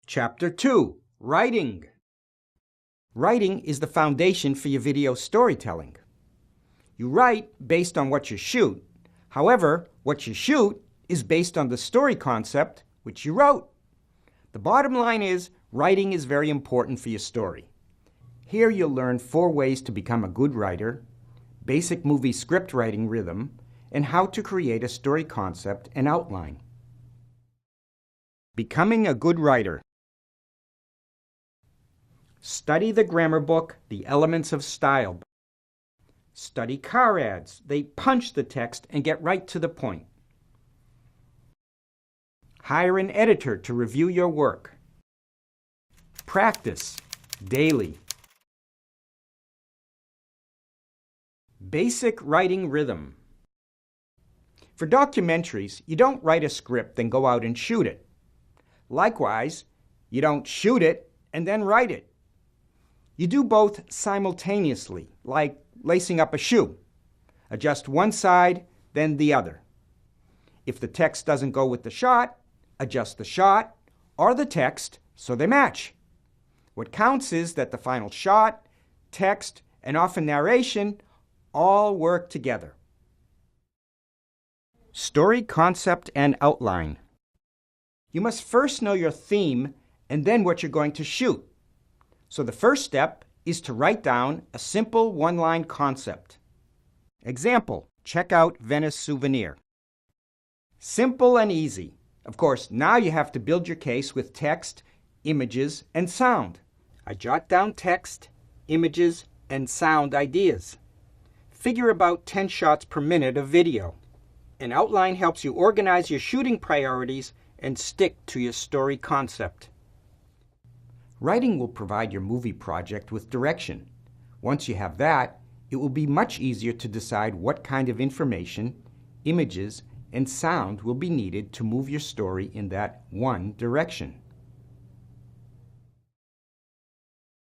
Chapter 2, Writing. Writing is the foundation for your video storytelling. You write based on what you shoot. However, what you shoot is based on the story concept which you wrote. The bottom line is, writing is very important for your story. Here you'll learn 4 ways to become a good writer, basic movie script writing rhythm, and how to create a story concept and outline. Becoming a good writer. Study the grammar book, The Elements of Style. Study car ads. They punch the text and get right to the point. Hire an editor to review your work. Practice daily. Basic writing rhythm. For documentaries, you don't write a script then go out and shoot it. Likewise, you don't shoot it and then write it. You do both simultaneously, like lacing up a shoe. Adjust one side, then the other. If the text doesn't go with the shot, adjust the shot or the text so they match. What counts is that the final shot, text, and often narration all work together. Story concept and outline. You must first know your theme and then what you're going to shoot. So the first step is to write down a simple one-line concept. Example, check out Venice Souvenir. Simple and easy. Of course, now you have to build your case with text, images, and sound. I jot down text, images, and sound ideas. Figure about 10 shots per minute of video. An outline helps you organize your shooting priorities and stick to your story concept. Writing will provide your movie project with direction. Once you have that, it will be much easier to decide what kind of information, images, and sound will be needed to move your story in that one direction.